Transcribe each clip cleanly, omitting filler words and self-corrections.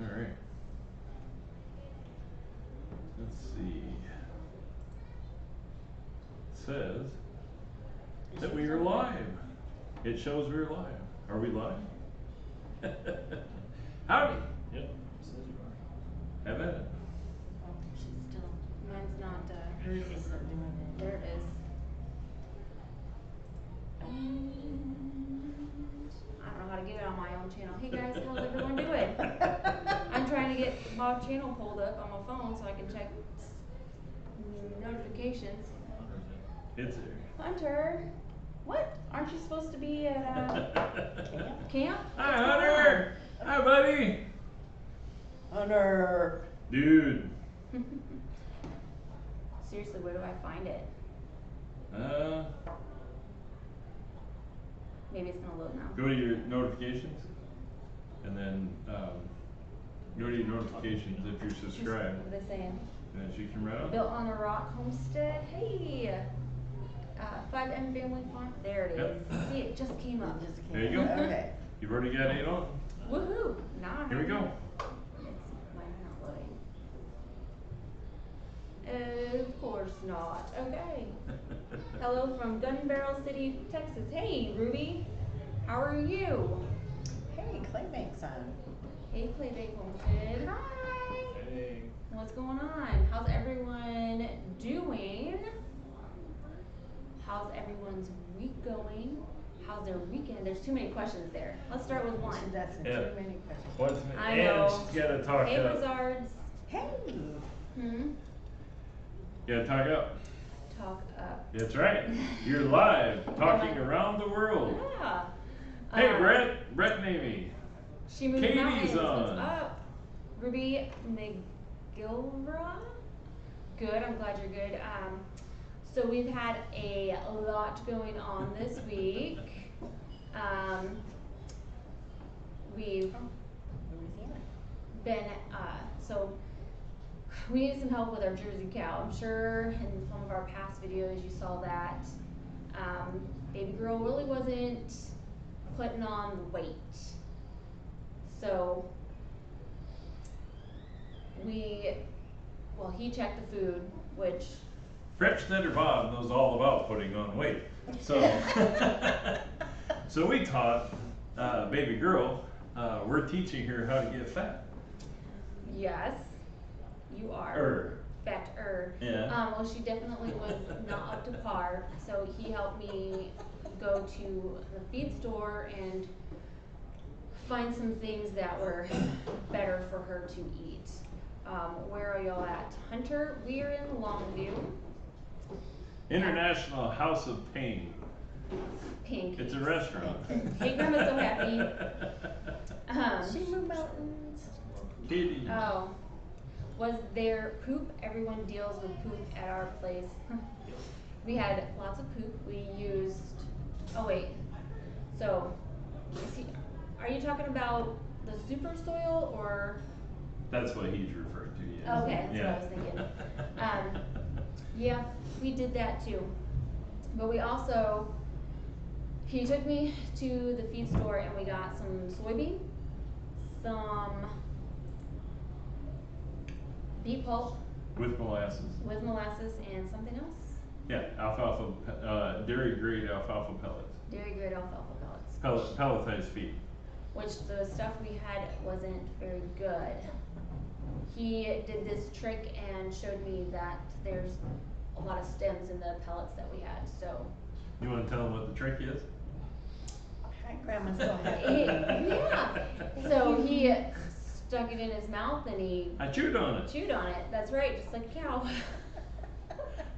Alright. Let's see. It says that we are live. It shows we're live. Are we live? Howdy. Yep, says you are. Have at it. Oh, she's still, mine's not, Hers isn't doing it. there it is. I don't know how to get it on my own channel. Hey guys, how's everyone doing? I'm trying to get Bob channel pulled up on my phone so I can check notifications. It's there. Hunter, what? Aren't you supposed to be at camp? Hi, Hunter. Hi, buddy. Hunter. Dude. Seriously, where do I find it? Maybe it's gonna load now. Go to your notifications, and then go to your notifications if you're subscribed, What are they saying? and then she can run up. Built on a rock homestead. Hey, 5M family farm. There it is. Yep. See, it just came up. It just There came you go. up. Okay. You've already got 8 on. Woohoo! Now I Here we have go. it. Mine's not loading. Of course not. Okay. Hello from Gun Barrel City, Texas. Hey, Ruby. How are you? Hey, Claybank's on. Hey, Playbake Homestead. Hi. Hey. What's going on? How's everyone doing? How's everyone's week going? How's their weekend? There's too many questions there. Let's start with one. That's Yeah. too many questions. What's I and know. she's gotta talk Hey, up. Blizzards. Hey. Hmm? Gotta talk up. Talk up. That's right. You're live, talking around the world. Yeah. Hey, Brett and Amy. She moved Katie's mountains. on. What's up? Ruby McGilvra? Good. I'm glad you're good. So we've had a lot going on this week. We've Louisiana. been, so we need some help with our Jersey cow. I'm sure in some of our past videos you saw that. Baby girl really wasn't putting on the weight. So he checked the food, which French Tender Bob knows all about putting on weight. So, so we taught baby girl. We're teaching her how to get fat. yes, you are. Fatter. Yeah. Well, she definitely was not up to par, so he helped me go to the feed store and find some things that were better for her to eat. Where are y'all at? Hunter, we are in Longview. International House of Pain. Pink. It's a restaurant. Hey, Grandma's so happy. She moved mountains. Kitty. Oh. Was there poop? Everyone deals with poop at our place. We had lots of poop. We used, oh wait. So, are you talking about the super soil or? That's what he's referring to, yes. Okay, that's what I was thinking. Yeah, we did that too. But we also, he took me to the feed store and we got some soybean, some beet pulp With molasses. with molasses and something else. Yeah, alfalfa, dairy grade alfalfa pellets. Dairy grade alfalfa pellets. Pelletized feed. Which the stuff we had wasn't very good. He did this trick and showed me that there's a lot of stems in the pellets that we had, so. You wanna tell them what the trick is? Hi, Grandma's so happy. Yeah, so he stuck it in his mouth and he I chewed on it. chewed on it, that's right, just like a cow.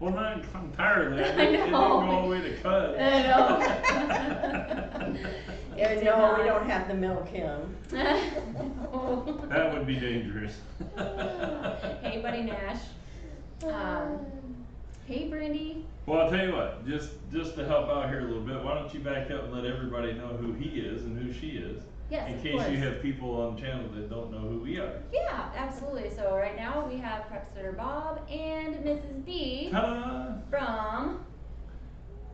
Well, not entirely. It I didn't go know. all the way to cut. I know. Yeah, It did no, we not. don't have to milk him. That would be dangerous. Hey, Buddy Nash. Hey, Brandy. Well, I'll tell you what, just to help out here a little bit, why don't you back up and let everybody know who he is and who she is? Yes, In of case course. you have people on the channel that don't know who we are. Yeah, absolutely. So right now we have Prep Sitter Bob and Mrs. B Ta-da! from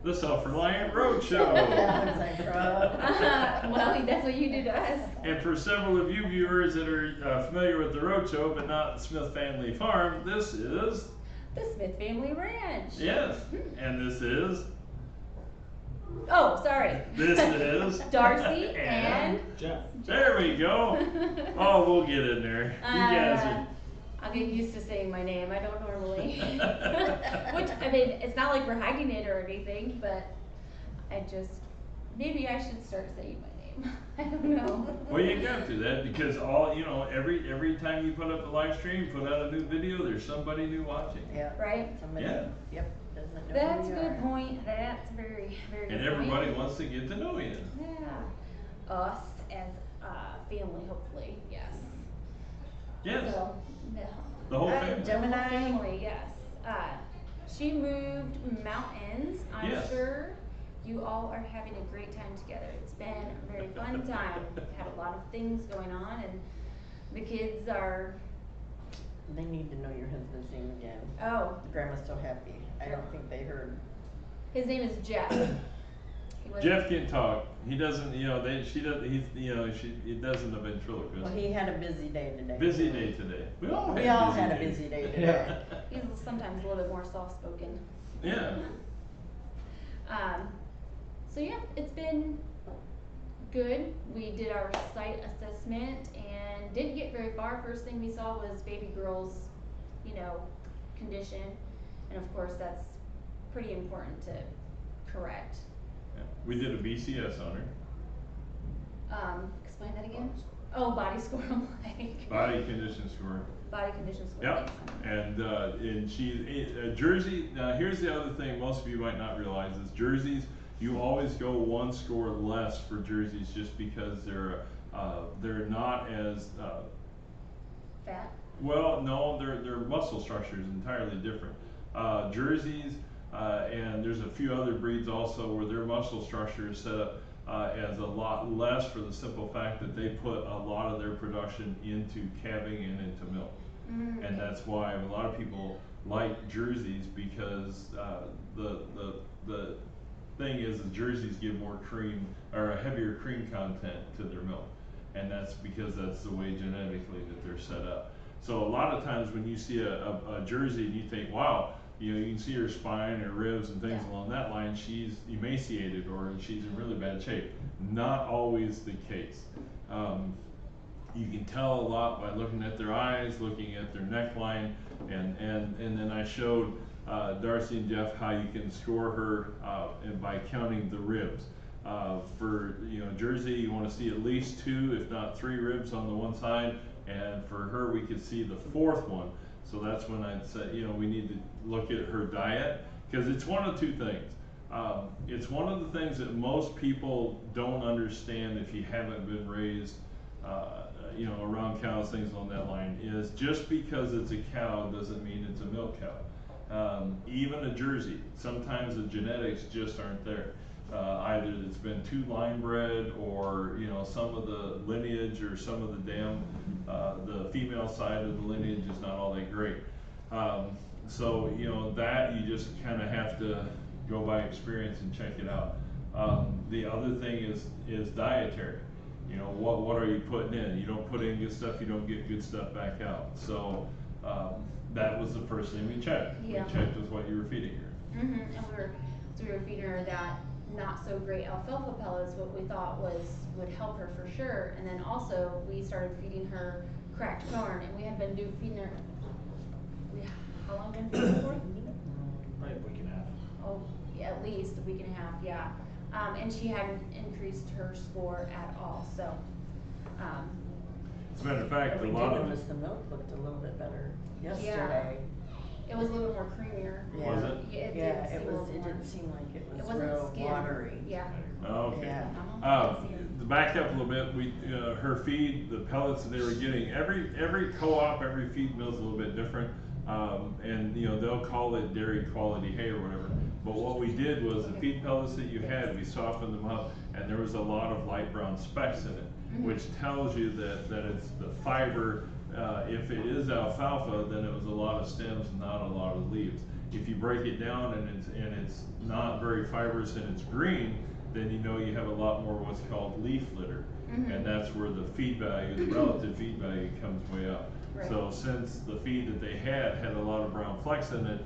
the Self-Reliant Roadshow. I was like, Well, that's what you did to us. And for several of you viewers that are familiar with the Roadshow, but not the Smith Family Farm, this is, The Smith Family Ranch. yes, and this is, Oh, sorry. this is, Darcy and Jeff. there we go. Oh, we'll get in there. You guys are. I'll get used to saying my name. I don't normally. Which, I mean, it's not like we're hiding it or anything, but I just, maybe I should start saying my name. I don't know. Well, you got to that because every time you put up a live stream, put out a new video, there's somebody new watching. yeah. Right? Somebody, Yeah. yep, doesn't know who That's a you good are. point. That's very, very good And everybody point. wants to get to know you. Yeah. Us as family, hopefully, yes. Yes, So, no. the whole Hi, family. Gemini. Family, yes. She moved mountains. I'm Yes. sure you all are having a great time together. It's been a very fun time. Had a lot of things going on, and the kids are. They need to know your husband's name again. Oh, Grandma's so happy. I don't think they heard. his name is Jeff. He was- Jeff can talk. He doesn't, she doesn't, he doesn't a ventriloquist. Well, he had a busy day today. Busy day today. We all We had all busy had a days. busy day today. He's sometimes a little bit more soft-spoken. Yeah. So yeah, it's been good. We did our site assessment and didn't get very far. First thing we saw was baby girl's, condition. And of course, that's pretty important to correct. Yeah. We did a BCS on her. Explain that again? Oh, body score, I'm like. Body condition score. Body condition score. Yep, thanks. and she, Jersey, now here's the other thing most of you might not realize is jerseys, you always go one score less for jerseys just because they're not as, Fat? well, no, their muscle structure is entirely different. Jerseys, and there's a few other breeds also where their muscle structure is set up as a lot less for the simple fact that they put a lot of their production into calving and into milk. And that's why a lot of people like jerseys because the thing is the jerseys give more cream or a heavier cream content to their milk, and that's because that's the way genetically that they're set up. So a lot of times when you see a jersey and you think, wow, you can see her spine, her ribs and things along that line, she's emaciated or she's in really bad shape. Not always the case. You can tell a lot by looking at their eyes, looking at their neckline, and then I showed Darcy and Jeff how you can score her and by counting the ribs. For Jersey, you want to see at least 2, if not 3 ribs on the one side, and for her we could see the 4th one. So that's when I said, we need to look at her diet, because it's one of 2 things. It's one of the things that most people don't understand if you haven't been raised around cows, things along that line, is just because it's a cow doesn't mean it's a milk cow. Even a Jersey, sometimes the genetics just aren't there. Either it's been too line bred, or some of the lineage or some of the the female side of the lineage is not all that great. So that you just kind of have to go by experience and check it out. The other thing is dietary. What are you putting in? You don't put in good stuff, you don't get good stuff back out. So that was the first thing we checked. Yeah. We checked with what you were feeding her. And we were feeding her that not so great alfalfa pellets, what we thought would help her for sure. And then also we started feeding her cracked corn, and we had been feeding her. How long been feeding her for? Probably a week and a half. Oh, yeah, at least a week and a half, yeah. And she hadn't increased her score at all. So. As a matter of fact, But a we lot did of notice the milk looked a little bit better yesterday. It was a little bit more creamier. Yeah. Was it? Yeah, it Yeah, did seem a little it more. didn't seem like it was wasn't real skim. watery. Yeah. Oh, okay. Yeah. To back up a little bit, her feed, the pellets that they were getting, every co-op, every feed mill is a little bit different, and they'll call it dairy quality hay or whatever. But what we did was the feed pellets that you had, we softened them up, and there was a lot of light brown specks in it, which tells you that it's the fiber. If it is alfalfa, then it was a lot of stems, not a lot of leaves. If you break it down and it's not very fibrous and it's green, then you know you have a lot more what's called leaf litter. And that's where the feed value, the relative feed value comes way up. Right. So since the feed that they had a lot of brown flecks in it,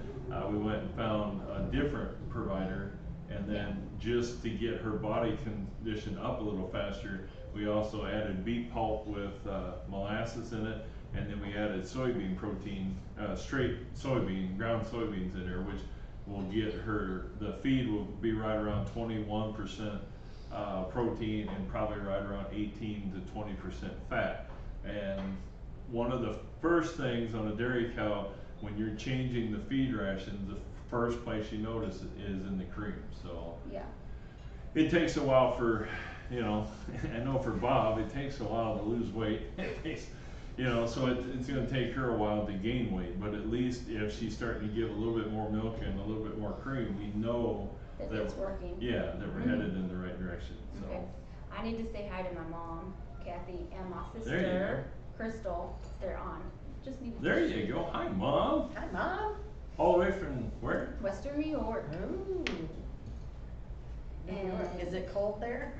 we went and found a different provider, and then just to get her body conditioned up a little faster, we also added beet pulp with molasses in it, and then we added soybean protein, straight soybean, ground soybeans in there, which will get her, the feed will be right around 21% protein and probably right around 18 to 20% fat. And one of the first things on a dairy cow, when you're changing the feed rations, the first place you notice it is in the cream. So Yeah. it takes a while for, you know, I know for Bob, it takes a while to lose weight. It takes, you know, so it's going to take her a while to gain weight. But at least if she's starting to give a little bit more milk and a little bit more cream, we know That it's working. Yeah, that we're headed in the right direction. So. Okay. I need to say hi to my mom, Kathy, and my There you sister, Crystal. They're on. Just need to. There you go. Hi, Mom. Hi, Mom. All the way from where? Western New York. Ooh. New York. And- Is it cold there?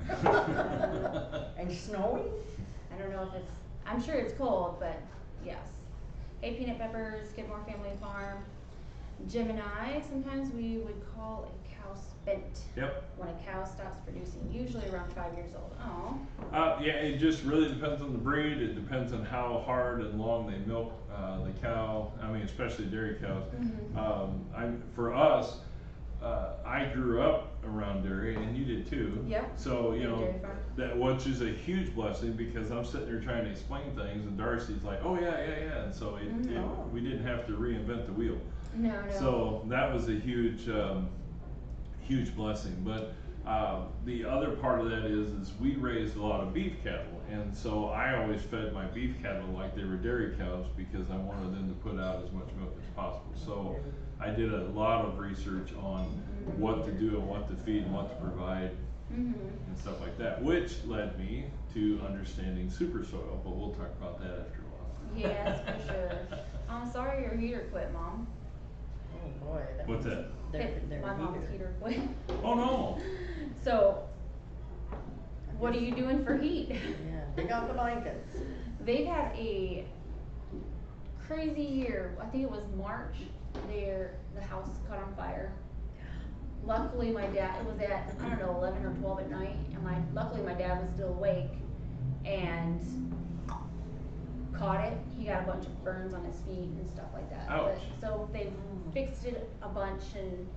And snowy? I don't know if it's, I'm sure it's cold, but yes. Hey, Peanut Peppers, Skidmore Family Farm. Gemini, sometimes we would call a cow spent. Yep. When a cow stops producing, usually around 5 years old. Oh. Yeah, it just really depends on the breed. It depends on how hard and long they milk the cow. I mean, especially dairy cows. For us, I grew up around dairy, and you did too. Yep. So you know Dairy farm. that, which is a huge blessing, because I'm sitting there trying to explain things, and Darcy's like, "Oh yeah, and so we didn't have to reinvent the wheel. No. So that was a huge, huge blessing. But the other part of that is we raised a lot of beef cattle, and so I always fed my beef cattle like they were dairy cows, because I wanted them to put out as much milk as possible. So I did a lot of research on what to do and what to feed and what to provide and stuff like that, which led me to understanding super soil. But we'll talk about that after a while. Yes, for sure. I'm sorry your heater quit, Mom. Oh, boy. What's that? My mom's heater quit. Oh no. So, what are you doing for heat? Yeah, dig out the blankets. They've had a crazy year. I think it was March. The house caught on fire. Luckily, my dad, it was at, I don't know, 11 or 12 at night, and luckily my dad was still awake and caught it. He got a bunch of burns on his feet and stuff like that. Ouch. So they've fixed it a bunch and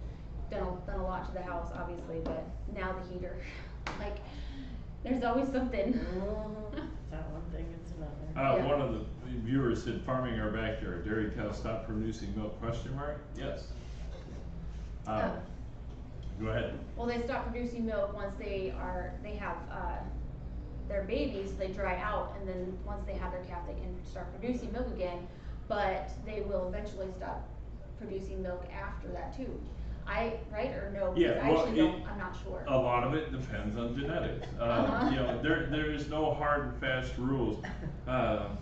done a lot to the house, obviously, but now the heater, like, there's always something. It's not one thing, it's another. Yeah. One of the viewers said, farming our backyard, dairy cows stop producing milk, question mark? Yes. Go ahead. Well, they stop producing milk once they have, their babies, they dry out, and then once they have their calf, they can start producing milk again, but they will eventually stop producing milk after that too. Right or no? Because Yeah, I well, actually don't, I'm not sure. A lot of it depends on genetics. You know, there is no hard and fast rules. I'm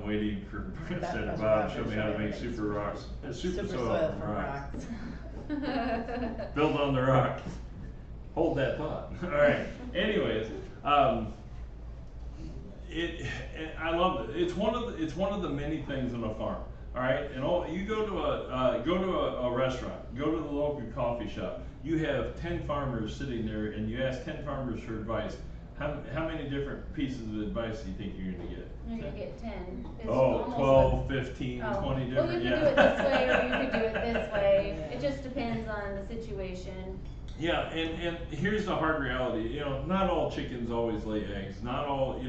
waiting for President Bob to show me how to make super soil from rocks. Build on the rock. Hold that thought. All right. Anyways, I love it. It's one of the many things on a farm. All right, and you go to a restaurant, go to the local coffee shop. You have 10 farmers sitting there, and you ask 10 farmers for advice. How many different pieces of advice do you think you're going to get? You're gonna get 10. It's Oh, almost 12, 15, like, 20 different. Well, you could do it this way, or you could do it this way. It just depends on the situation. Yeah, and here's the hard reality. You know, not all chickens always lay eggs. Not all,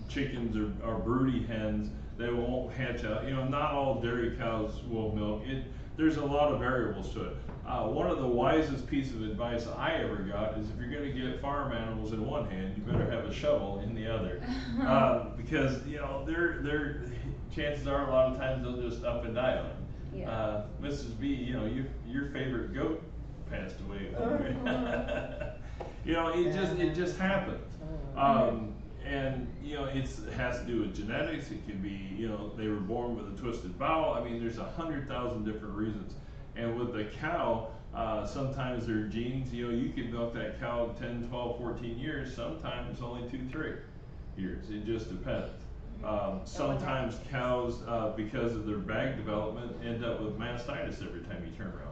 chickens are broody hens. They won't hatch out. You know, not all dairy cows will milk. There's a lot of variables to it. One of the wisest pieces of advice I ever got is, if you're going to get farm animals in one hand, you better have a shovel in the other, because they're chances are a lot of times they'll just up and die on them. Yeah. Mrs. B, your favorite goat passed away. It just happens. And it has to do with genetics. It could be, you know, they were born with a twisted bowel. I mean, there's 100,000 different reasons. And with the cow, sometimes their genes, you know, you can milk that cow 10, 12, 14 years, sometimes only 2, 3 years. It just depends. Sometimes cows, because of their bag development, end up with mastitis every time you turn around.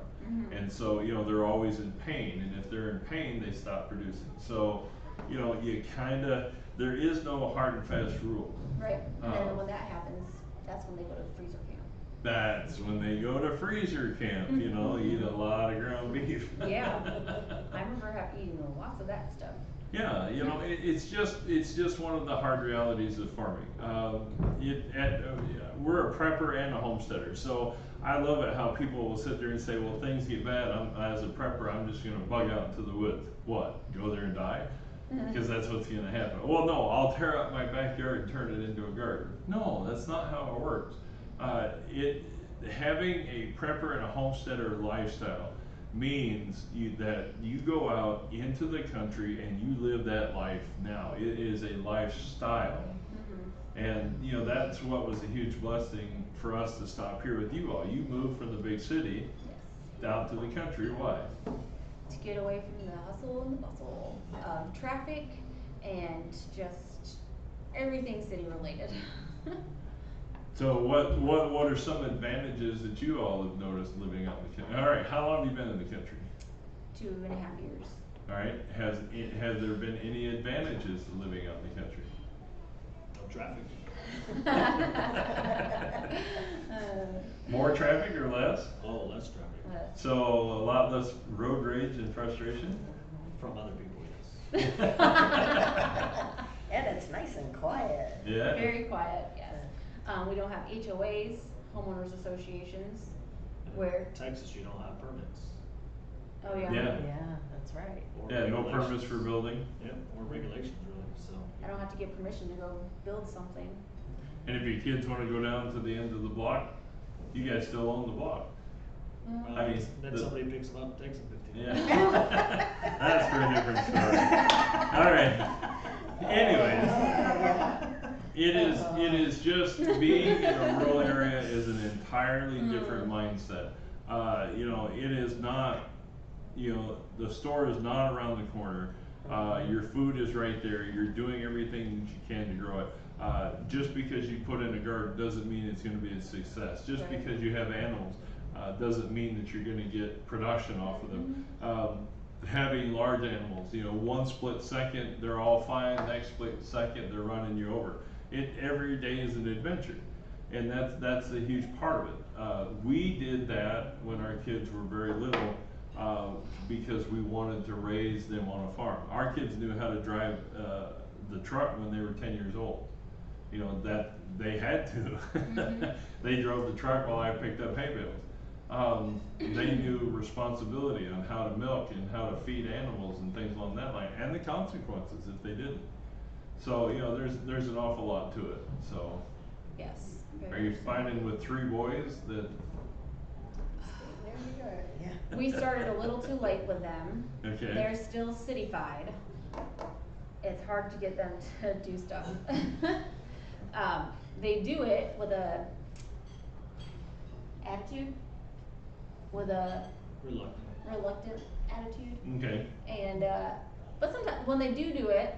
And so, you know, they're always in pain, and if they're in pain, they stop producing. So, you know, you kinda, there is no hard and fast rule. Right, and then when that happens, that's when they go to freezer camp. That's when they go to freezer camp, you know, eat a lot of ground beef. Yeah, I remember eating lots of that stuff. Yeah, you know, it's just one of the hard realities of farming. We're a prepper and a homesteader, so I love it how people will sit there and say, well, things get bad, as a prepper, I'm just gonna bug out into the woods. What, go there and die? Because that's what's gonna happen. Well, no, I'll tear up my backyard and turn it into a garden. No, that's not how it works. Having a prepper and a homesteader lifestyle means that you go out into the country and you live that life now. It is a lifestyle. And you know, that's what was a huge blessing for us to stop here with you all. You moved from the big city down to the country. Why? To get away from the hustle and the bustle of traffic and just everything city related. So what are some advantages that you all have noticed living out in the country? All right, how long have you been in the country? 2.5 years. All right, has there been any advantages to living out in the country? No traffic. More traffic or less? Oh, less traffic. So a lot less road rage and frustration? From other people, yes. And it's nice and quiet. Yeah. Very quiet, yes. We don't have HOAs, homeowners associations, where. Texas, you don't have permits. Oh, yeah. Yeah. Yeah, that's right. Or Yeah, no regulations. permits for building. Yep, or regulations really, so. I don't have to get permission to go build something. And if your kids wanna go down to the end of the block, you guys still own the block. Mm. I mean, Then somebody picks them up and takes them 15 Yeah. minutes. That's for a different story. All right. Anyways, it is just being in a rural area is an entirely different mindset. You know, it is not, you know, the store is not around the corner. Your food is right there. You're doing everything that you can to grow it. Just because you put in a garden doesn't mean it's going to be a success. Just Right. because you have animals doesn't mean that you're going to get production off of them. Having large animals, you know, one split second they're all fine, next split second they're running you over. Every day is an adventure, and that's a huge part of it. We did that when our kids were very little. Because we wanted to raise them on a farm. Our kids knew how to drive the truck when they were 10 years old. You know, that they had to. They drove the truck while I picked up hay bales. They knew responsibility on how to milk and how to feed animals and things along that line, and the consequences if they didn't. So, you know, there's an awful lot to it. So, Yes. are you finding with 3 boys that? Yeah. We started a little too late with them. Okay. They're still cityfied. It's hard to get them to do stuff. They do it with a attitude, with a reluctant attitude. Okay. And but sometimes when they do it,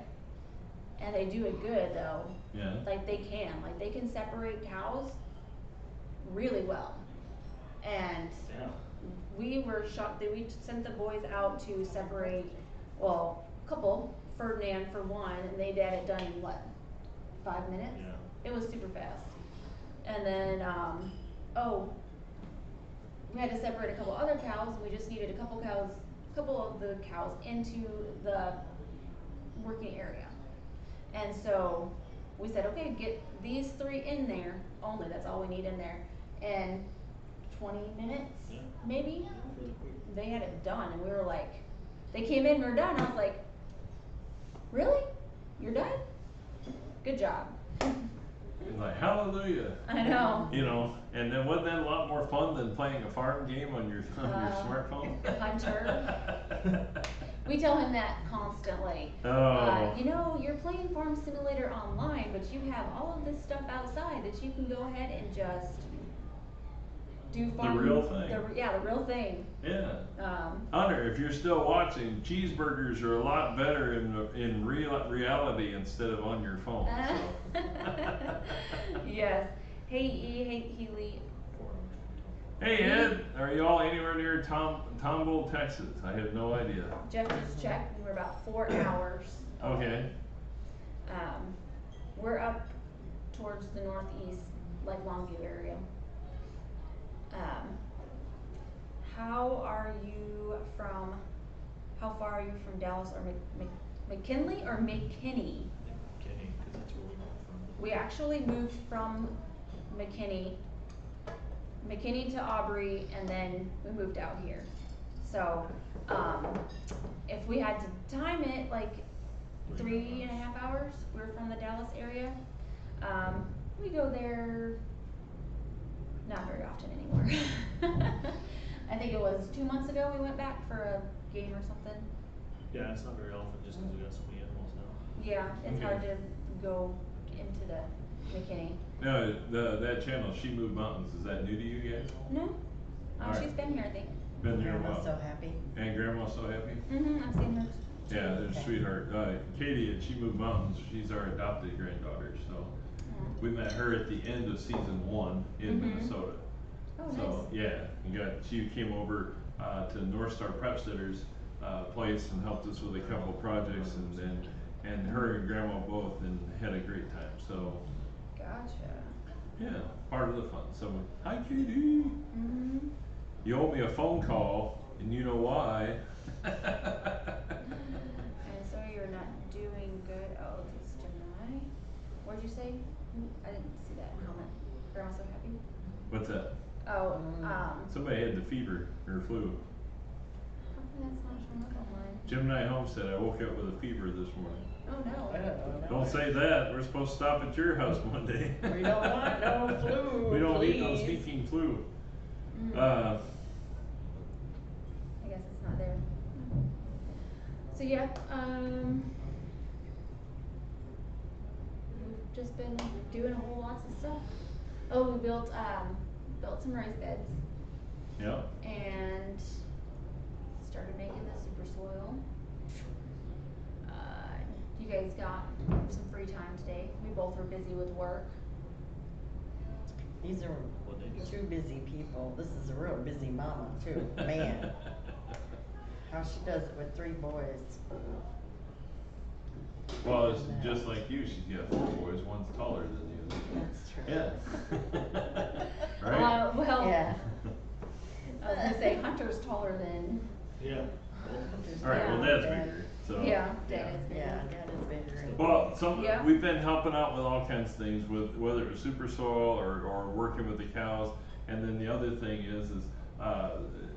and they do it good though, Yeah. like they can separate cows really well. And Yeah. we were shocked that we sent the boys out to separate, well, a couple, Ferdinand for one, and they had it done in what, 5 minutes? Yeah. It was super fast. And then, we had to separate a couple other cows, and we just needed a couple of the cows into the working area. And so we said, okay, get these 3 in there only, that's all we need in there. And 20 minutes, Yeah. maybe, Really quick. they had it done, and we were like, they came in, we were done, I was like, really? You're done? Good job. It's like, hallelujah. I know. You know, and then wasn't that a lot more fun than playing a farm game on your smartphone? Hunter. We tell him that constantly. Oh. You know, you're playing Farm Simulator online, but you have all of this stuff outside that you can go ahead and just do farm. real thing. The real thing. Yeah. Um, Hunter, if you're still watching, cheeseburgers are a lot better in reality instead of on your phone. So. yes. Hey E, hey Healy. 4 hours. Hey Ed, are you all anywhere near Tomball, Texas? I have no idea. Jeff just checked, and we're about 4 hours. Okay. We're up towards the northeast, like Longview area. How far are you from Dallas or McKinley or McKinney? Kenny, cause that's where we moved from. We actually moved from McKinney to Aubrey, and then we moved out here. So, if we had to time it, like 3.5 hours, we're from the Dallas area. We go there not very often anymore. I think it was 2 months ago we went back for a game or something. Yeah, it's not very often just cause we got so many animals now. Yeah, it's Okay. hard to go into the McKinney. No, that channel, She Moved Mountains, is that new to you guys? No, Alright. she's been here, I think. Been there a Grandma's so while. happy. And Grandma's so happy? I've seen her. Yeah, they're a sweetheart. Katie at She Moved Mountains, she's our adopted granddaughter, so. We met her at the end of season 1 in Mhm. Minnesota. Oh, So, yeah, she came over, to North Star Prep Sitters, place and helped us with a couple projects and her and Grandma both and had a great time, so, Gotcha. yeah, part of the fun. So, hi Katie. Mhm. You owe me a phone call and you know why. And so you're not doing good. Oh, it's Gemini. What'd you say? I didn't see that comment. Grandma's so happy. What's that? Oh, Somebody had the fever or flu. how come that's not showing up on mine? Gemini Homestead, I woke up with a fever this morning. Oh no. Don't say that, we're supposed to stop at your house one day. We don't want no flu, We don't need no please. sneaking flu. Mm. I guess it's not there. So yeah, we've just been doing a whole lots of stuff. Oh, we built some raised beds Yeah, and started making the super soil. You guys got some free time today. We both were busy with work. These are What they do. 2 busy people. This is a real busy mama too, man. How she does it with 3 boys. well, it's just like you, she's got 4 boys, one's taller than you. That's true. Yeah. Right? Well, Yeah. I was gonna say Hunter's taller than, Yeah. Alright, well, Yeah. Dad's bigger, so. yeah, Dad is bigger. Yeah, Dad is bigger. Well, Yeah. we've been helping out with all kinds of things, with whether it was super soil or working with the cows. And then the other thing is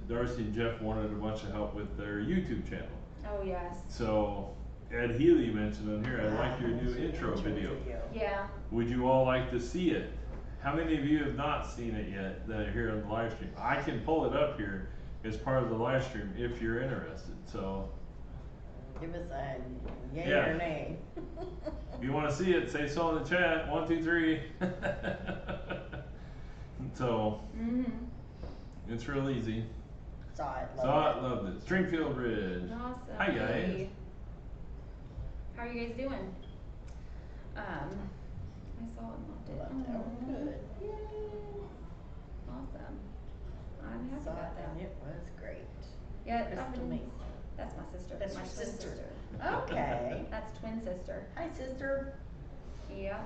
Darcy and Jeff wanted a bunch of help with their YouTube channel. Oh, yes. So Ed Healy mentioned on here, I like your new intro video. Yeah. Would you all like to see it? How many of you have not seen it yet that are here on the live stream? I can pull it up here as part of the live stream if you're interested, so. Give us a yay Yeah. or nay. If you wanna see it, say so in the chat, 1, 2, 3. So, it's real easy. Saw it, Saw it, loved loved it. Stringfield Ridge. Awesome. Hi, guys. Hey. How are you guys doing? I saw it and loved it. it. Loved it. Oh, Aw. good. Yay. Awesome. I'm happy Saw it about that. and it was great. Yeah, Crystal Mason. that's my sister. That's my your twin sister. sister. Okay. That's twin sister. Hi, sister. Yeah.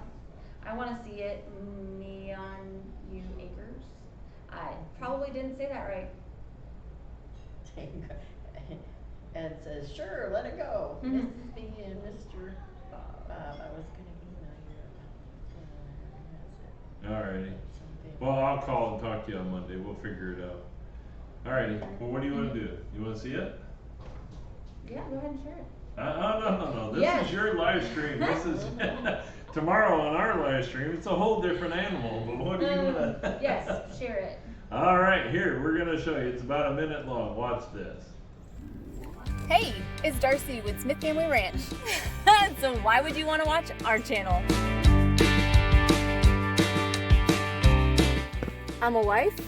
I wanna see it, me on you acres. I probably didn't say that right. Ed says, sure, let it go. Mhm. Mrs. B and Mr. Bob, I was gonna email you. Alrighty. Something. Well, I'll call and talk to you on Monday. We'll figure it out. Alrighty. Well, what do you wanna do? You wanna see it? Yeah, go ahead and share it. No. This Yes. is your live stream. This is tomorrow on our live stream. It's a whole different animal, but what do you wanna? Yes, share it. Alright, here, we're gonna show you. It's about a minute long. Watch this. Hey, it's Darcy with Smith Family Ranch. So why would you want to watch our channel? I'm a wife.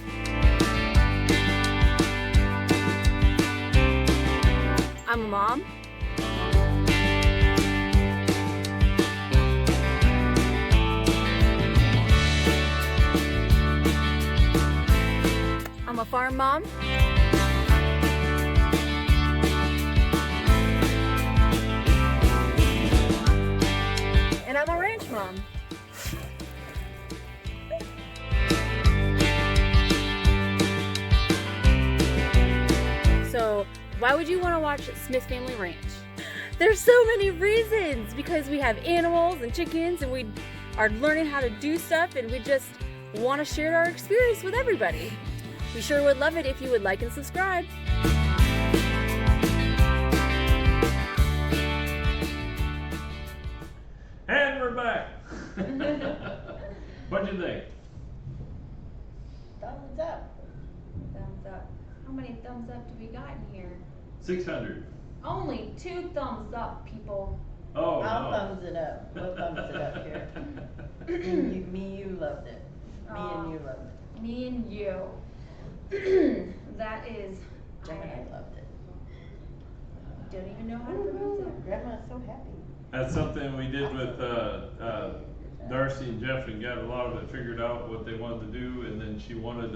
I'm a mom. I'm a farm mom. And I'm a ranch mom. So, why would you want to watch Smith Family Ranch? There's so many reasons, because we have animals and chickens and we are learning how to do stuff and we just want to share our experience with everybody. We sure would love it if you would like and subscribe. And we're back. What'd you think? Thumbs up. Thumbs up. How many thumbs up do we got in here? 600. Only 2 thumbs up, people. Oh, I'll no. thumbs it up. We'll thumbs it up here. You loved it. Me and you loved it. Me and you. That is. Jan and I loved it. Don't even know how to pronounce it. Grandma's so happy. That's something we did with Darcy and Jeff and got a lot of it figured out what they wanted to do, and then she wanted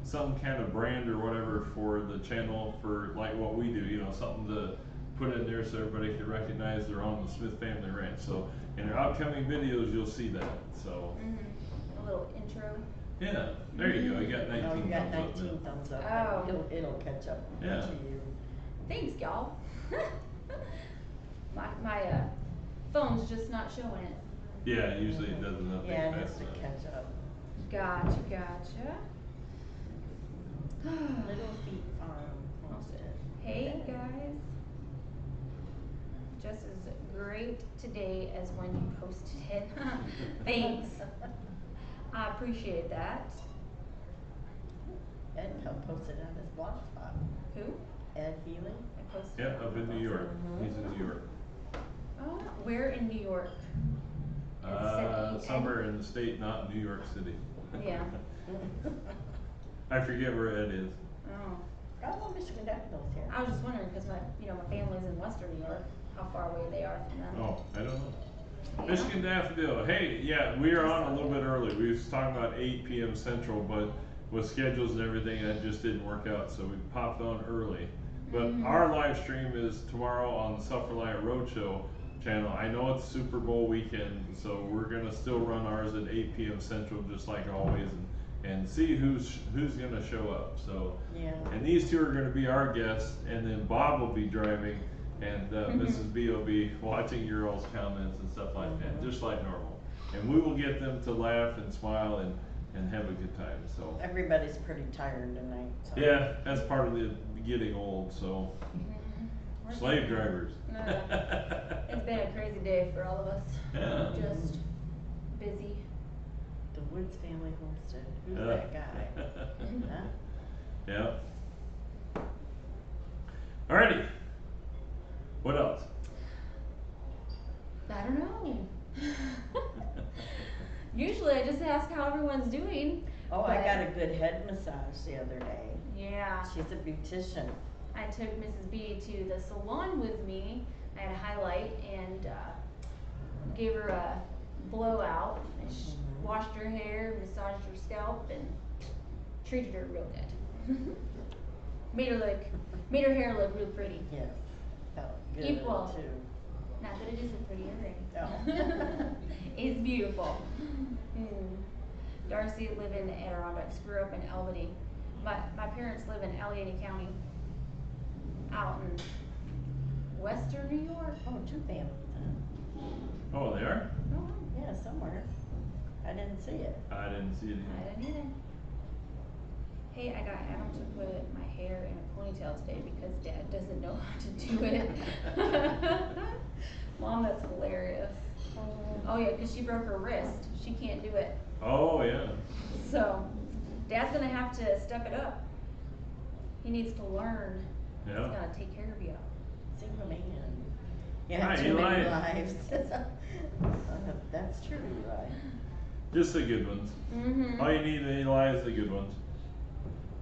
some kind of brand or whatever for the channel for like what we do, you know, something to put in there so everybody could recognize they're on the Smith Family Ranch. So in our upcoming videos you'll see that. So A little intro. yeah, there you go. You got 19 Oh, you got thumbs up 19 now. thumbs up. Oh. It'll catch up Yeah. to you. Thanks, y'all. my phone's just not showing it. Yeah, usually it doesn't update Yeah, it fast has to enough. catch up. Gotcha. Little Feet Farm posted. Hey guys. Just as great today as when you posted it. Thanks. I appreciate that. Ed posted on his blog spot. Who? Ed Healy. I posted. Yep, up in New York. He's in New York. Oh, where in New York? Somewhere in the state, not New York City. Yeah. I forget where Ed is. Oh. Oh, Michigan Daffodils here. I was just wondering because my family's in Western New York. How far away they are from them. Oh, I don't know. Yeah. Michigan Daffodil. Hey, yeah, we are on a little bit early. We was talking about 8 p.m. Central, but with schedules and everything, that just didn't work out. So we popped on early. But our live stream is tomorrow on the Reliant Roadshow channel. I know it's Super Bowl weekend, so we're gonna still run ours at 8 p.m. Central, just like always, and see who's gonna show up. So, Yeah. and these two are gonna be our guests, and then Bob will be driving, and Mrs. B will be watching your all's comments and stuff like that, just like normal. And we will get them to laugh and smile and have a good time. So. Everybody's pretty tired tonight. So. Yeah, that's part of the getting old. So. We're Slave getting- drivers. It's been a crazy day for all of us. Yeah. Just busy. The Woods family homestead. Who's Yeah. that guy? Huh? Yeah. Alrighty. What else? I don't know. Usually I just ask how everyone's doing. Oh, I but- got a good head massage the other day. Yeah. She's a beautician. I took Mrs. B to the salon with me. I had a highlight and gave her a blowout. I washed her hair, massaged her scalp, and treated her real good. made her hair look real pretty. Yes. Felt good Equal. too. Not that it isn't pretty already. No. It's beautiful. Darcy lived in the Adirondacks, grew up in Albany. My parents live in Allegheny County, out in Western New York. Oh, 2 families. Oh, they are? Oh, Yeah, somewhere. I didn't see it. I didn't see it I either. didn't either. Hey, I got Adam to put my hair in a ponytail today because Dad doesn't know how to do it. Mom, that's hilarious. Oh yeah, because she broke her wrist. She can't do it. Oh, yeah. So, Dad's gonna have to step it up. He needs to learn. Yeah. He's gotta take care of you. single man. You Hi, have too many Eli. lives. That's true, Eli. Just the good ones. Mm-hmm. All you need in Eli is the good ones.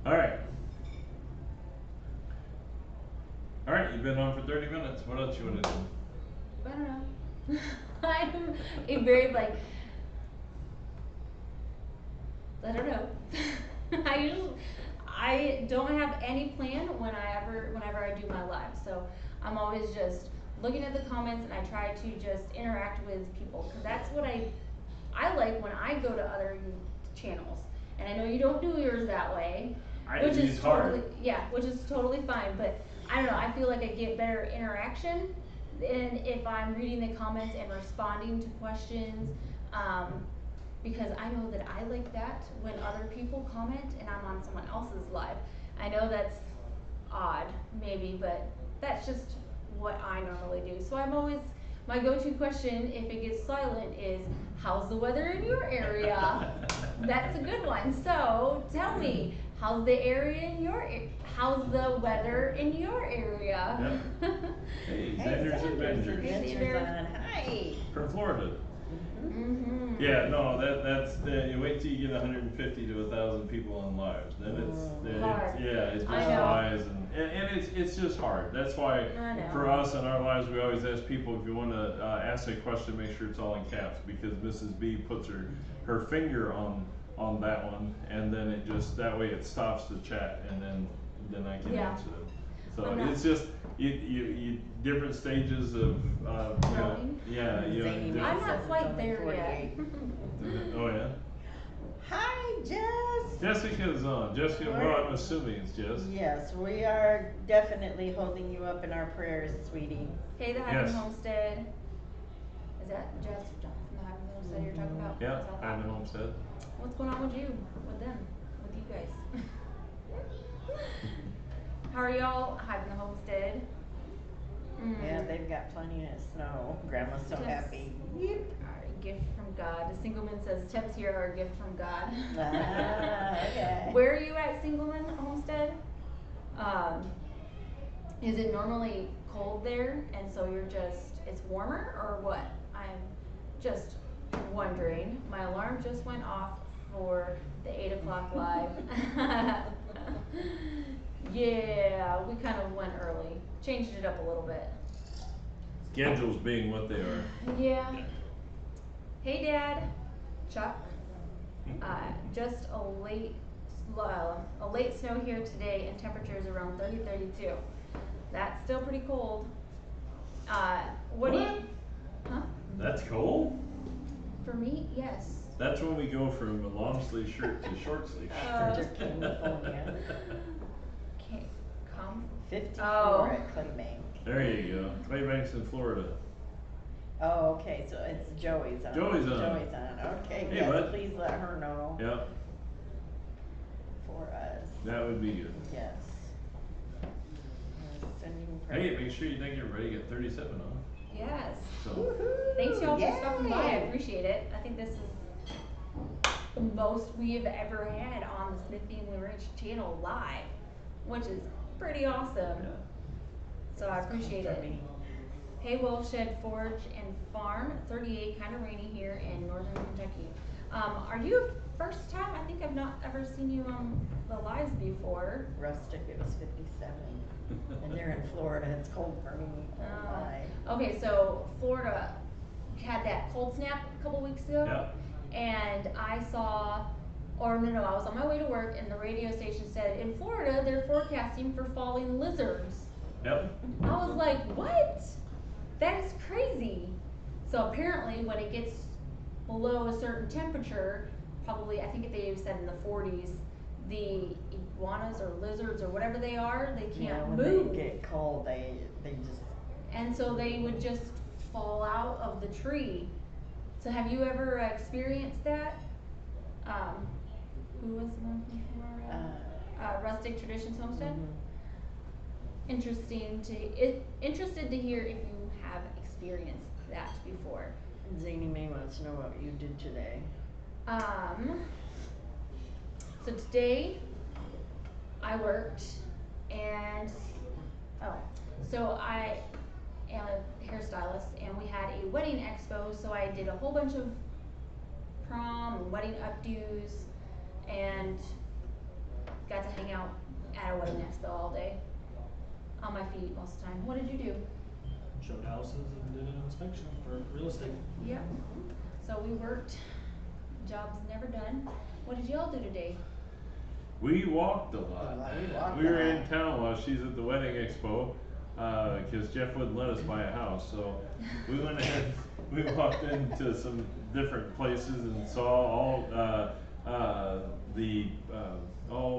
Alright. Alright, you've been on for 30 minutes. What else you wanna do? I don't know. I'm a very like, I don't know. I don't have any plan whenever I do my live. So I'm always just looking at the comments and I try to just interact with people because that's what I like when I go to other channels. And I know you don't do yours that way, which is It's hard. totally, yeah, which is totally fine. But I don't know, I feel like I get better interaction and if I'm reading the comments and responding to questions, because I know that I like that when other people comment and I'm on someone else's live. I know that's odd, maybe, but that's just what I normally do. So I'm always, my go-to question, if it gets silent, is, how's the weather in your area? That's a good one. So tell me, how's the weather in your area? Hey, Hey, Xander's Xander's Adventures. Hey, Adventures Xander. on. Hi. From Florida. Mm-hmm. Yeah, no, that's you wait till you get 150 to 1,000 people on lives, then Hard. it just I know. flies and it's just hard. That's why I know. for us in our lives we always ask people if you want to ask a question, make sure it's all in caps because Mrs. B puts her finger on that one and then it just that way it stops the chat and then I can Yeah. answer them. So I'm not- it's just you different stages of Growing? yeah Zany different- I'm says not it's quite only there 48. yet. Oh yeah. Hi, Jess. Jessica's on. Jessica, well, I'm assuming it's Jess. Yes, we are definitely holding you up in our prayers, sweetie. Hey, the Highland Yes. Homestead. Is that Jess from the Highland Homestead you're talking about? Yeah, Is that I that? know Homestead. What's going on with you? With them? With you guys? How are y'all? Highland Homestead. Yeah, they've got plenty of snow. Grandma's so Yes. happy. Yep. A gift from God. A Singleman says temps here are a gift from God. Ah, okay. Where are you at, Singleman Homestead? Is it normally cold there and so it's warmer or what? I'm just wondering. My alarm just went off for the 8 o'clock live. Yeah, we kind of went early. Changed it up a little bit. Schedules being what they are. Yeah. Hey, Dad. Chuck. Just a late snow here today, and temperatures around 32. That's still pretty cold. What do you? Huh? That's cold? For me, yes. That's when we go from a long sleeve shirt to short sleeve shirt. California. Okay, come. 54 Oh. at Claybank. There you go. Claybank's in Florida. Oh, okay, so it's Joey's on. Joey's on. Joey's on. Okay, Hey, yes, bud. please let her know Yep, for us. that would be good. Yes. Sending Hey, prayers. make sure you thank everybody. Got 37 on. Yes. So Woohoo! Thanks y'all for stopping by. I Yay! appreciate it. I think this is the most we have ever had on the Smith Family Ranch channel live, which is pretty awesome. yeah. So I appreciate For it. me. Hey, Wolfshed Forge and Farm, 38, kind of rainy here in northern Kentucky. Are you first time? I think I've not ever seen you on the lives before. Rustic, it was 57. And they're in Florida, it's cold for me. Oh my. Okay, so Florida had that cold snap a couple weeks ago. Yeah. And I saw, or no, I was on my way to work and the radio station said, in Florida, they're forecasting for falling lizards. Yep. I was like, what? That is crazy. So apparently when it gets below a certain temperature, probably, I think they said in the 40s, the iguanas or lizards or whatever they are, they Yeah, can't when move. they get cold, they just. And so they would just fall out of the tree. So have you ever experienced that? Who was the one from Florida? Rustic Traditions Homestead? Mhm. Interested to hear if you have experienced that before. Zany May wants to know what you did today. So today I worked and So I am a hairstylist, and we had a wedding expo, so I did a whole bunch of prom and wedding updos, and got to hang out at a wedding expo all day, on my feet most of the time. What did you do? Showed houses and did an inspection for real estate. Yep. So we worked, jobs never done. What did y'all do today? We walked a lot. We walked We a were lot. in town while she's at the wedding expo, cause Jeff wouldn't let us buy a house, so we went ahead, we walked into some different places and saw all,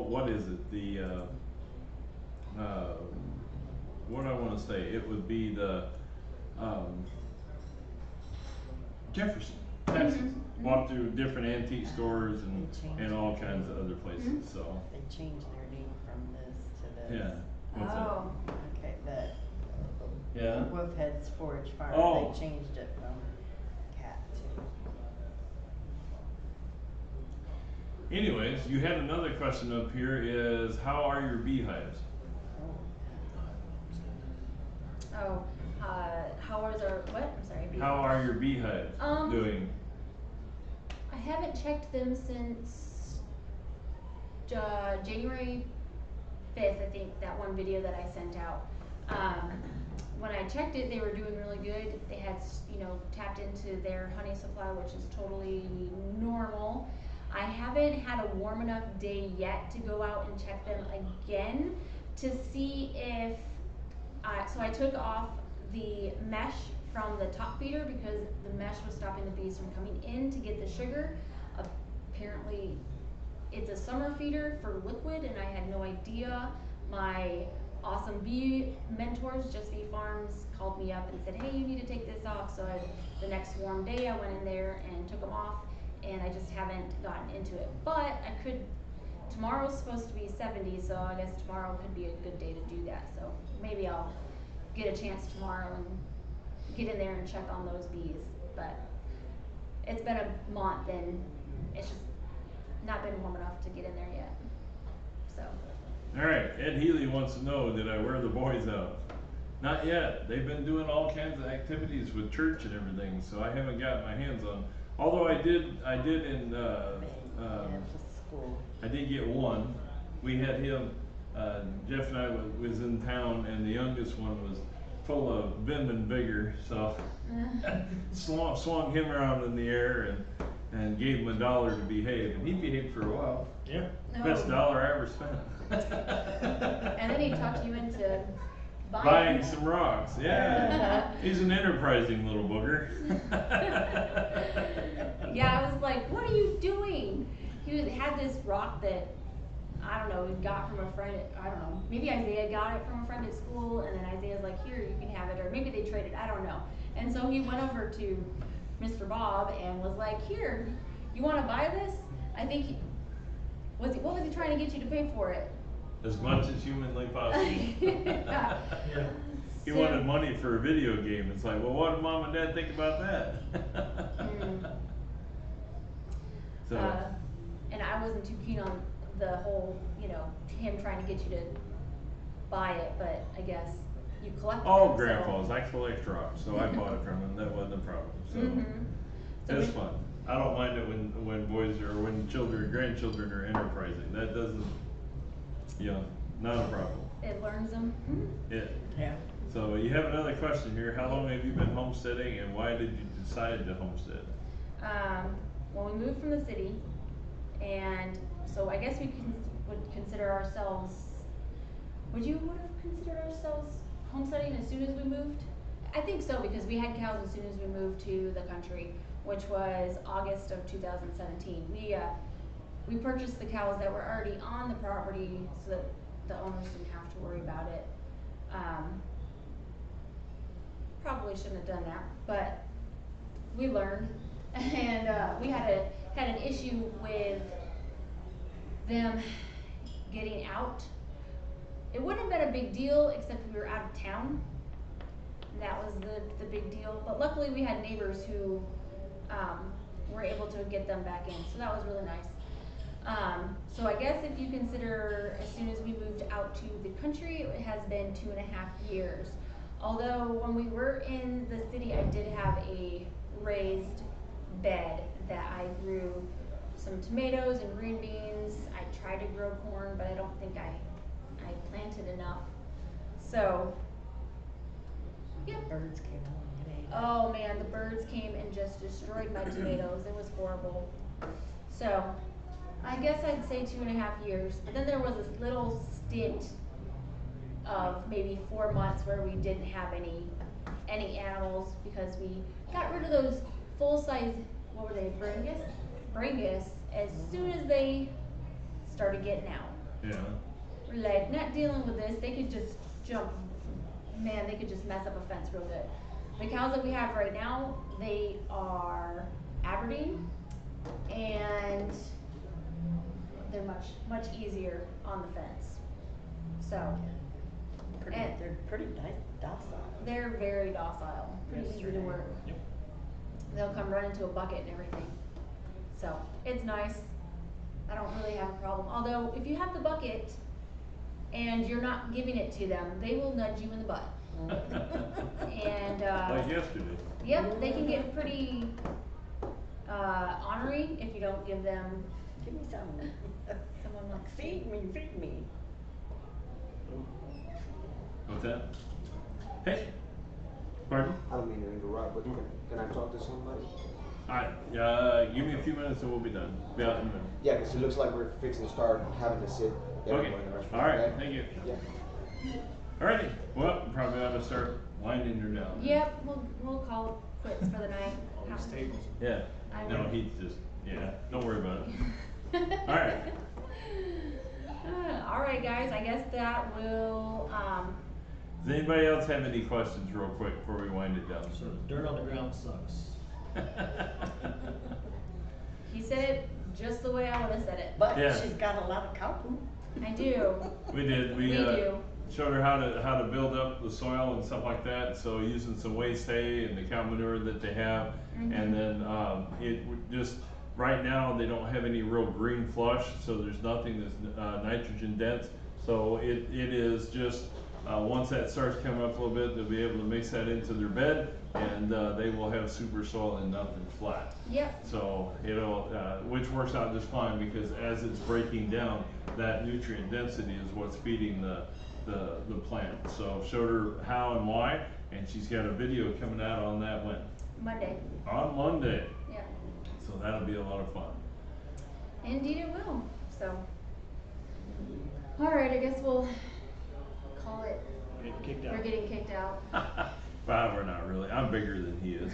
what is it, what do I wanna say, it would be the, Jefferson, Texas. Mhm. Walked through different antique stores and, They changed and all it. kinds of other places, Mhm. so, They changed their name from this to this. yeah. What's that? Oh, Okay, the Yeah. Wolfhead's Forage Farm, Oh. they changed it from cat to. Anyways, you had another question up here is how are your beehives? oh, how was our, what? I'm sorry. How are your beehives doing? I haven't checked them since, January 5th, I think, that one video that I sent out. When I checked it, they were doing really good. They had, tapped into their honey supply, which is totally normal. I haven't had a warm enough day yet to go out and check them again to see if, so I took off the mesh from the top feeder because the mesh was stopping the bees from coming in to get the sugar. Apparently, it's a summer feeder for liquid, and I had no idea. My awesome bee mentors, Just Bee Farms, called me up and said, hey, you need to take this off. So the next warm day, I went in there and took them off, and I just haven't gotten into it. But I could, tomorrow's supposed to be 70, so I guess tomorrow could be a good day to do that. So maybe I'll get a chance tomorrow and get in there and check on those bees. But it's been a month, and it's just not been warm enough to get in there yet. So. Alright, Ed Healy wants to know, did I wear the boys out? Not yet. They've been doing all kinds of activities with church and everything, so I haven't gotten my hands on. Although I did in, School. I did get one. We had him, Jeff and I was in town, and the youngest one was full of vim and vigor, so swung him around in the air and gave him $1 to behave, and he behaved for a while. Yeah. Best dollar I ever spent. And then he talked you into Buying some rocks, yeah. He's an enterprising little booger. Yeah, I was like, what are you doing? Had this rock that, I don't know, he got from a friend, I don't know, maybe Isaiah got it from a friend at school, and then Isaiah's like, here, you can have it, or maybe they traded, I don't know. And so he went over to Mr. Bob and was like, here, you wanna buy this? I think, what was he trying to get you to pay for it? As much as humanly possible. Yeah. He So- wanted money for a video game. It's like, well, what did mom and dad think about that? So, and I wasn't too keen on the whole, him trying to get you to buy it, but I guess you collect them. all so- grandpas, I collect rocks, so I bought it from him. That wasn't a problem. So Mhm. So it's we- fun. I don't mind it when boys or when grandchildren are enterprising. That doesn't, not a problem. It learns them. Yeah. Yeah. So you have another question here. How long have you been homesteading, and why did you decide to homestead? Well, we moved from the city, and so I guess we would consider ourselves, would have considered ourselves homesteading as soon as we moved? I think so, because we had cows as soon as we moved to the country, which was August of 2017. We purchased the cows that were already on the property so that the owners didn't have to worry about it. Probably shouldn't have done that, but we learned, and we had an issue with them getting out. It wouldn't have been a big deal except we were out of town. That was the big deal, but luckily we had neighbors who were able to get them back in, so that was really nice. So I guess if you consider as soon as we moved out to the country, it has been 2.5 years. Although when we were in the city, I did have a raised bed that I grew some tomatoes and green beans. I tried to grow corn, but I don't think I planted enough. So, yeah. Birds came along and ate it. Oh man, the birds came and just destroyed my tomatoes. It was horrible. So, I guess I'd say 2.5 years. But then there was this little stint of maybe 4 months where we didn't have any animals because we got rid of those full-size, what were they, Bringus, as soon as they started getting out. Yeah. We're like, not dealing with this. They could just jump. Man, they could just mess up a fence real good. The cows that we have right now, they are Aberdeen, and they're much easier on the fence. So, and They're pretty docile. they're very docile, pretty easy to Yesterday. work. Yep. They'll come run into a bucket and everything. So, it's nice. I don't really have a problem. Although, if you have the bucket and you're not giving it to them, they will nudge you in the butt. And, Like yesterday. yep, they can get pretty, ornery if you don't give them Give me some. someone like Feed me, feed me. What's that? Hey. Pardon? I don't mean to interrupt, but can I talk to somebody? Give me a few minutes and we'll be done. Be out in a minute. Yeah, because it looks like we're fixing to start having to sit Okay. everywhere in the restaurant. All right. okay? Thank you. Yeah. Alrighty. Well, probably ought to start winding her down. Yep, we'll call it quits for the night. All these tables. Yeah. I No, will. he's just, yeah, don't worry about it. Alright. Alright guys, I guess that will, Does anybody else have any questions real quick before we wind it down? So the dirt on the ground sucks. he said it just the way I would've said it. But Yeah. she's got a lot of cow poop. I do. We did, we, We do. showed her how to build up the soil and stuff like that, so using some waste hay and the cow manure that they have. And then, it would just, right now, they don't have any real green flush, so there's nothing that's, nitrogen dense. So it is just, once that starts coming up a little bit, they'll be able to mix that into their bed, and, they will have super soil and nothing flat. Yep, So it'll, which works out just fine, because as it's breaking down, that nutrient density is what's feeding the plant. So showed her how and why, and she's got a video coming out on that when? Monday, On Monday. yep. So that'll be a lot of fun. Indeed it will, so. Alright, I guess we'll call it, Getting kicked out. we're getting kicked out. Well, we're not really. I'm bigger than he is.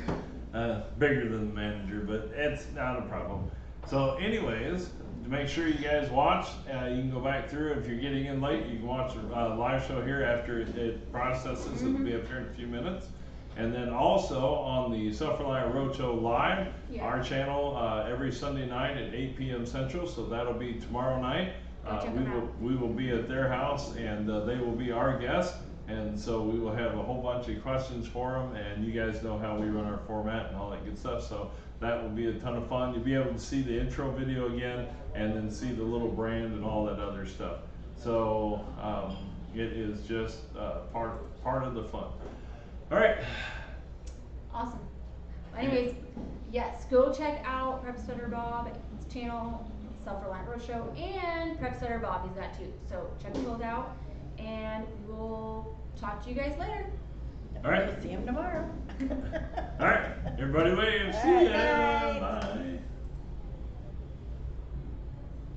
Bigger than the manager, but it's not a problem. So anyways, to make sure you guys watch, you can go back through. If you're getting in late, you can watch a live show here after it processes. It'll be up here in a few minutes. And then also on the Self-Reliant Roadshow Live, Yeah. our channel, every Sunday night at 8 p.m. Central, so that'll be tomorrow night. Go check 'em out. We will be at their house, and they will be our guests. And so we will have a whole bunch of questions for them, and you guys know how we run our format and all that good stuff. So that will be a ton of fun. You'll be able to see the intro video again, and then see the little brand and all that other stuff. So it is just part of the fun. All right. Awesome. Anyways, yes, go check out Prep Stutter Bob's channel, Self-Reliant Roadshow, and Prep Stutter Bob, he's got two. So check those out, and we'll talk to you guys later. All right. We'll see him tomorrow. All right. Everybody wave. All See right, ya. bye. Bye.